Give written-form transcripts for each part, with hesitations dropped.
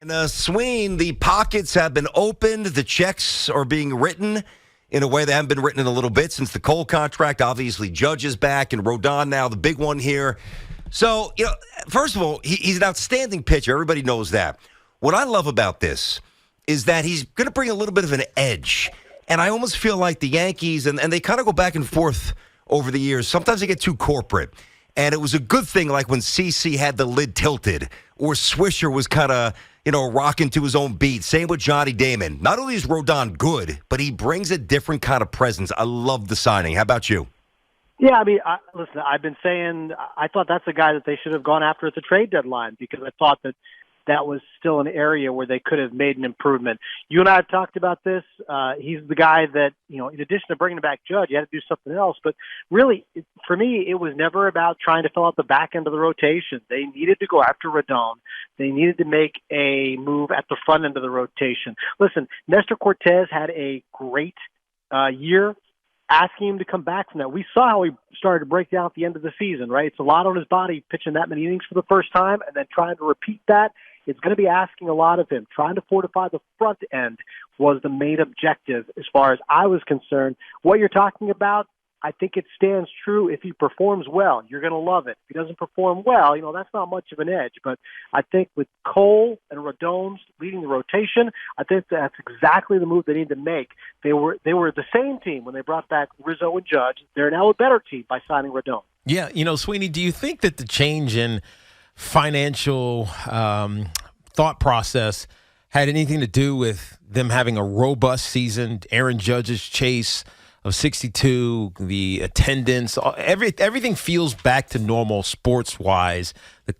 And Sweeny, the pockets have been opened. The checks are being written in a way they haven't been written in a little bit since the Cole contract. Obviously, Judge is back, and Rodon now, the big one here. So, first of all, he's an outstanding pitcher. Everybody knows that. What I love about this is that he's going to bring a little bit of an edge. And I almost feel like the Yankees, and they kind of go back and forth over the years. Sometimes they get too corporate. And it was a good thing, like when CC had the lid tilted, or Swisher was kind of, rocking to his own beat. Same with Johnny Damon. Not only is Rodon good, but he brings a different kind of presence. I love the signing. How about you? Yeah, I mean, listen, I've been saying I thought that's a guy that they should have gone after at the trade deadline because I thought that was still an area where they could have made an improvement. You and I have talked about this. He's the guy that, in addition to bringing back Judge, you had to do something else. But really, for me, it was never about trying to fill out the back end of the rotation. They needed to go after Rodon. They needed to make a move at the front end of the rotation. Listen, Nestor Cortez had a great year. Asking him to come back from that. We saw how he started to break down at the end of the season, right? It's a lot on his body pitching that many innings for the first time and then trying to repeat that. It's going to be asking a lot of him. Trying to fortify the front end was the main objective as far as I was concerned. What you're talking about, I think it stands true. If he performs well, you're going to love it. If he doesn't perform well, that's not much of an edge. But I think with Cole and Rodon leading the rotation, I think that's exactly the move they need to make. They were the same team when they brought back Rizzo and Judge. They're now a better team by signing Rodon. Yeah, Sweeny, do you think that the change in financial thought process had anything to do with them having a robust season, Aaron Judge's chase of 62, the attendance, everything feels back to normal sports-wise.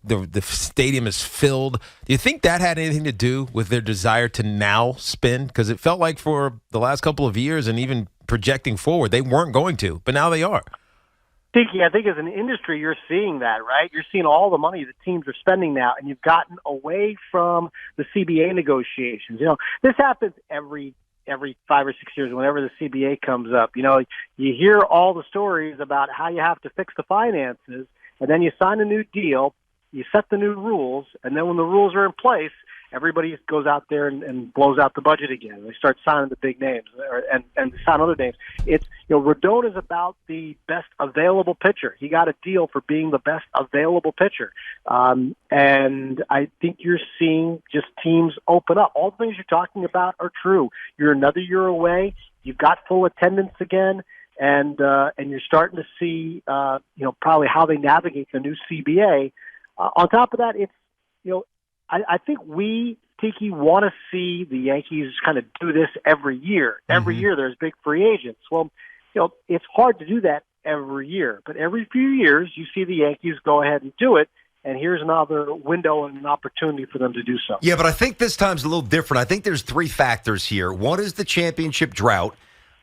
The stadium is filled. Do you think that had anything to do with their desire to now spend? Because it felt like for the last couple of years and even projecting forward, they weren't going to, but now they are. Tiki, I think as an industry, you're seeing that, right? You're seeing all the money the teams are spending now, and you've gotten away from the CBA negotiations. This happens every 5 or 6 years whenever the CBA comes up. You hear all the stories about how you have to fix the finances, and then you sign a new deal, you set the new rules, and then when the rules are in place, everybody goes out there and blows out the budget again. They start signing the big names and sign other names. It's Rodon is about the best available pitcher. He got a deal for being the best available pitcher, and I think you're seeing just teams open up. All the things you're talking about are true. You're another year away. You've got full attendance again, and you're starting to see probably how they navigate the new CBA. On top of that, it's I think we, Tiki, want to see the Yankees kind of do this every year. Every year there's big free agents. Well, it's hard to do that every year. But every few years you see the Yankees go ahead and do it, and here's another window and an opportunity for them to do so. Yeah, but I think this time's a little different. I think there's three factors here. One is the championship drought.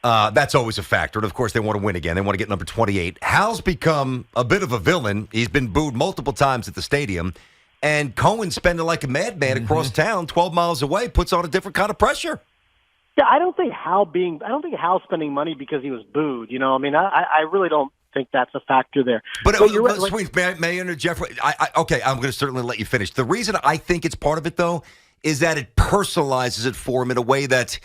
That's always a factor. And, of course, they want to win again. They want to get number 28. Hal's become a bit of a villain. He's been booed multiple times at the stadium. And Cohen's spending like a madman across town, 12 miles away, puts on a different kind of pressure. Yeah, I don't think Hal's spending money because he was booed. I really don't think that's a factor there. But you're right. Sweet, may I interject? Okay, I'm going to certainly let you finish. The reason I think it's part of it, though, is that it personalizes it for him in a way that,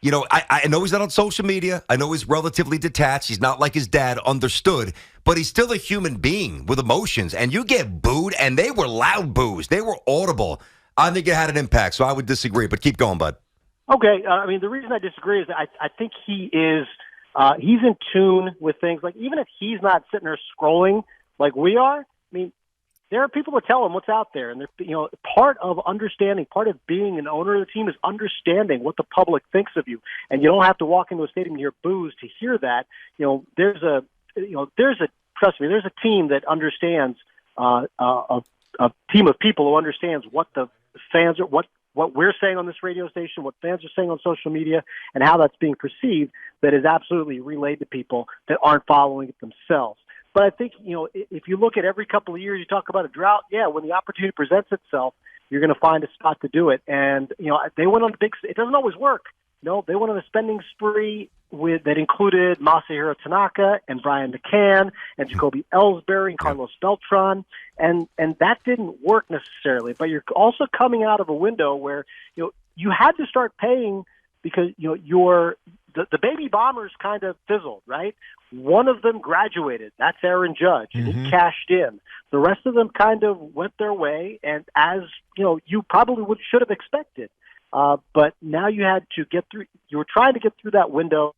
I know he's not on social media. I know he's relatively detached. He's not like his dad, understood. But he's still a human being with emotions. And you get booed, and they were loud boos. They were audible. I think it had an impact, so I would disagree. But keep going, bud. Okay. The reason I disagree is that I think he is he's in tune with things. Like, even if he's not sitting there scrolling like we are, there are people that tell him what's out there, and part of understanding, part of being an owner of the team is understanding what the public thinks of you, and you don't have to walk into a stadium and hear boos to hear that. Trust me, there's a team that understands a team of people who understands what the fans are, what we're saying on this radio station, what fans are saying on social media, and how that's being perceived. That is absolutely relayed to people that aren't following it themselves. But I think, if you look at every couple of years, you talk about a drought. Yeah, when the opportunity presents itself, you're going to find a spot to do it. And, they went on the big – it doesn't always work. No, they went on a spending spree that included Masahiro Tanaka and Brian McCann and Jacoby Ellsbury and Carlos Beltran, and that didn't work necessarily. But you're also coming out of a window where you had to start paying because the baby bombers kind of fizzled, right? One of them graduated. That's Aaron Judge, and he cashed in. The rest of them kind of went their way, and as you probably should have expected. But now you had to get through. You were trying to get through that window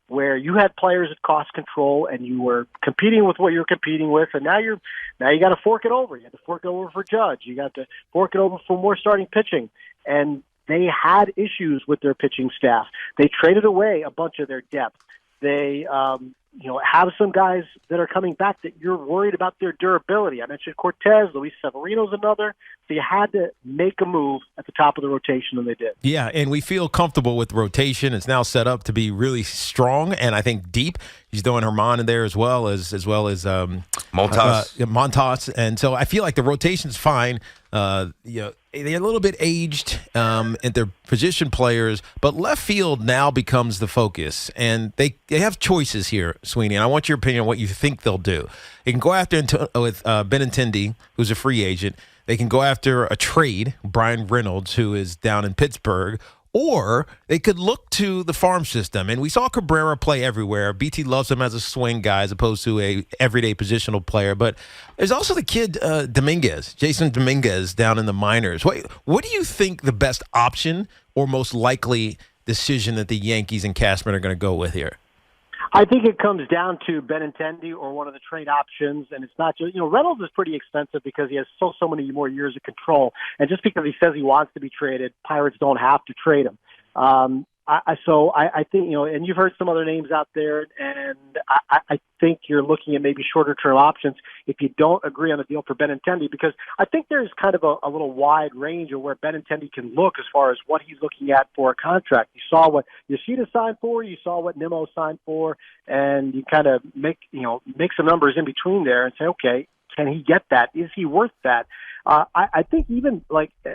where you had players at cost control, and you were competing with what you're competing with. And now you got to fork it over. You had to fork it over for Judge. You got to fork it over for more starting pitching. And they had issues with their pitching staff. They traded away a bunch of their depth. They have some guys that are coming back that you're worried about their durability. I mentioned Cortez, Luis Severino's another. So you had to make a move at the top of the rotation, and they did. Yeah, and we feel comfortable with the rotation. It's now set up to be really strong and I think deep. He's throwing Herman in there as well as Montas. And so I feel like the rotation's fine. They're a little bit aged and they're position players, but left field now becomes the focus. And they have choices here, Sweeny, and I want your opinion on what you think they'll do. They can go after with Benintendi, who's a free agent. They can go after a trade, Brian Reynolds, who is down in Pittsburgh, or they could look to the farm system. And we saw Cabrera play everywhere. BT loves him as a swing guy as opposed to a everyday positional player. But there's also the kid Jason Dominguez down in the minors. What do you think the best option or most likely decision that the Yankees and Cashman are going to go with here? I think it comes down to Benintendi or one of the trade options, and it's not just Reynolds is pretty expensive because he has so many more years of control, and just because he says he wants to be traded, Pirates don't have to trade him. I think and you've heard some other names out there, and I think you're looking at maybe shorter term options if you don't agree on a deal for Benintendi, because I think there's kind of a little wide range of where Benintendi can look as far as what he's looking at for a contract. You saw what Yoshida signed for, you saw what Nimmo signed for, and you kind of make some numbers in between there and say, okay, can he get that? Is he worth that? I think even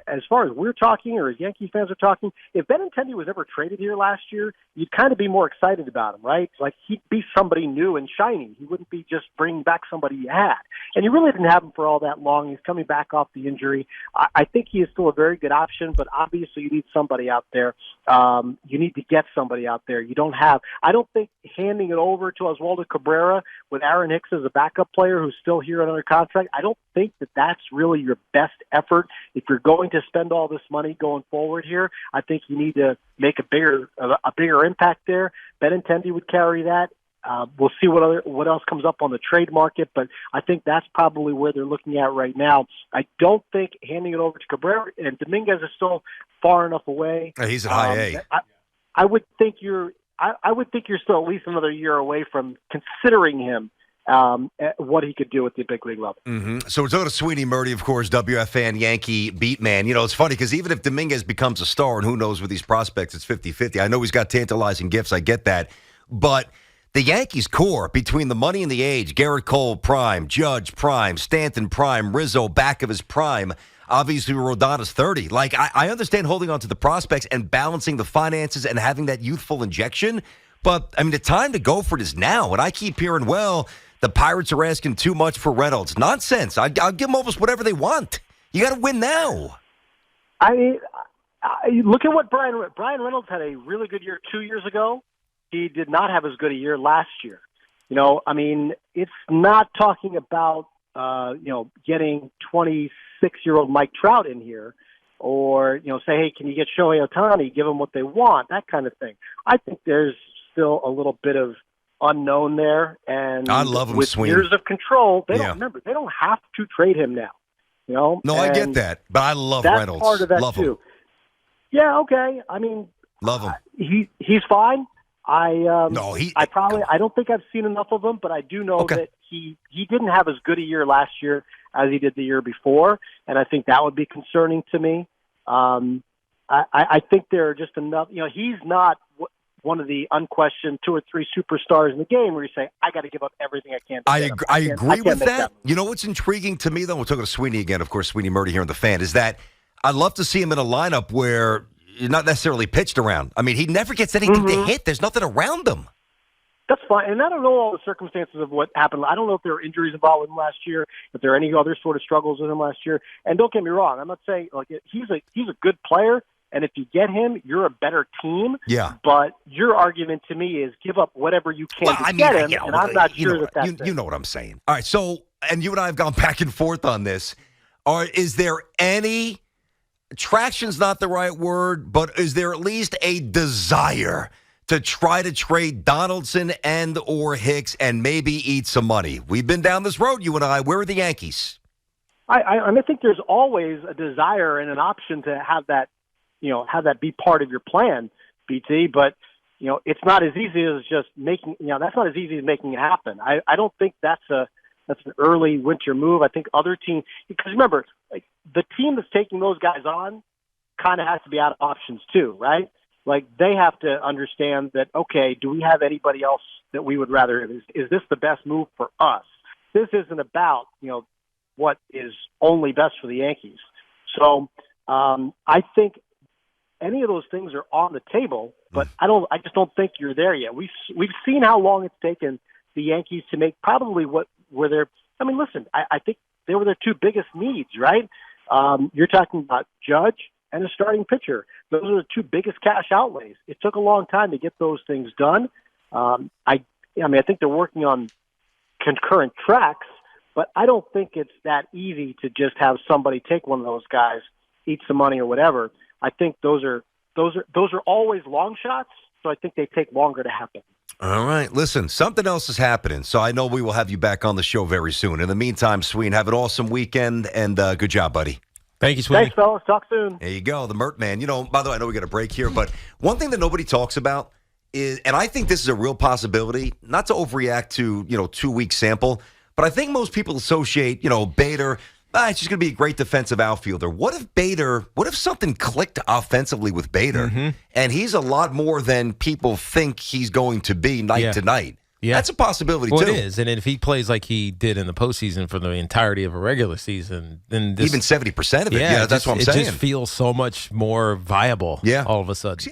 as far as we're talking or as Yankee fans are talking, if Benintendi was ever traded here last year, you'd kind of be more excited about him, right? Like he'd be somebody new and shiny. He wouldn't be just bringing back somebody you had. And you really didn't have him for all that long. He's coming back off the injury. I think he is still a very good option, but obviously you need somebody out there. You need to get somebody out there. I don't think handing it over to Oswaldo Cabrera with Aaron Hicks as a backup player who's still here under contract, I don't think that that's really your best effort. If you're going to spend all this money going forward here, I think you need to make a bigger impact there. Benintendi would carry that. We'll see what else comes up on the trade market, but I think that's probably where they're looking at right now. I don't think handing it over to Cabrera and Dominguez is still far enough away. He's at high A. I would think you're still at least another year away from considering him what he could do at the big league level. Mm-hmm. So we're talking to Sweeny, Murti, of course, WFAN Yankee beat man. It's funny because even if Dominguez becomes a star, and who knows with these prospects, it's 50-50. I know he's got tantalizing gifts. I get that. But the Yankees core, between the money and the age, Garrett Cole prime, Judge prime, Stanton prime, Rizzo back of his prime, obviously Rodon is 30. I understand holding on to the prospects and balancing the finances and having that youthful injection. But, the time to go for it is now. And I keep hearing, the Pirates are asking too much for Reynolds. Nonsense. I'll give them almost whatever they want. You got to win now. I look at what Brian Reynolds had a really good year 2 years ago. He did not have as good a year last year. It's not talking about getting 26-year-old Mike Trout in here, or say, hey, can you get Shohei Ohtani? Give them what they want, that kind of thing. I think there's still a little bit of unknown there, and I love him, with Sweeney. Years of control, they don't have to trade him now. No, I get that, but I love Reynolds. Part of that love too. Him. Yeah, okay. Love him. He's fine. I don't think I've seen enough of him, but I do know that he didn't have as good a year last year as he did the year before, and I think that would be concerning to me. I think there are just enough. He's not one of the unquestioned 2 or 3 superstars in the game where you say, I got to give up everything I can. I agree with that. You know what's intriguing to me, though? We're talking to Sweeny again, of course, Sweeny Murti here on The Fan, is that I'd love to see him in a lineup where not necessarily pitched around. I mean, he never gets anything to hit. There's nothing around him. That's fine. And I don't know all the circumstances of what happened. I don't know if there were injuries involved with him last year, if there are any other sort of struggles with him last year. And don't get me wrong, I'm not saying like he's a good player, and if you get him, you're a better team. Yeah. But your argument to me is give up whatever you can get him, and I'm not sure that's it. You know what I'm saying. All right, so, and you and I have gone back and forth on this. Is there any, traction's not the right word, but is there at least a desire to try to trade Donaldson and or Hicks and maybe eat some money? We've been down this road, you and I. Where are the Yankees? I think there's always a desire and an option to have that be part of your plan, BT. But it's not as easy as just making. That's not as easy as making it happen. I don't think that's an early winter move. I think other teams, because remember, like the team that's taking those guys on, kind of has to be out of options too, right? Like they have to understand that, okay, do we have anybody else that we would rather? Is this the best move for us? This isn't about, what is only best for the Yankees. So I think any of those things are on the table, but I just don't think you're there yet. We've seen how long it's taken the Yankees to make probably what were their. I mean, listen, I think they were their two biggest needs, right? You're talking about Judge and a starting pitcher. Those are the two biggest cash outlays. It took a long time to get those things done. I think they're working on concurrent tracks, but I don't think it's that easy to just have somebody take one of those guys, eat some money or whatever. I think those are always long shots, so I think they take longer to happen. All right. Listen, something else is happening, so I know we will have you back on the show very soon. In the meantime, Sweeny, have an awesome weekend, and good job, buddy. Thank you, Sweeny. Thanks, fellas. Talk soon. There you go, the Murt man. By the way, I know we got a break here, but one thing that nobody talks about is, and I think this is a real possibility, not to overreact to, 2-week sample, but I think most people associate, Bader, it's just going to be a great defensive outfielder. What if something clicked offensively with Bader, and he's a lot more than people think he's going to be night to night? Yeah. That's a possibility, too. It is. And if he plays like he did in the postseason for the entirety of a regular season, then even 70% of it. Yeah, that's what I'm saying. It just feels so much more viable all of a sudden.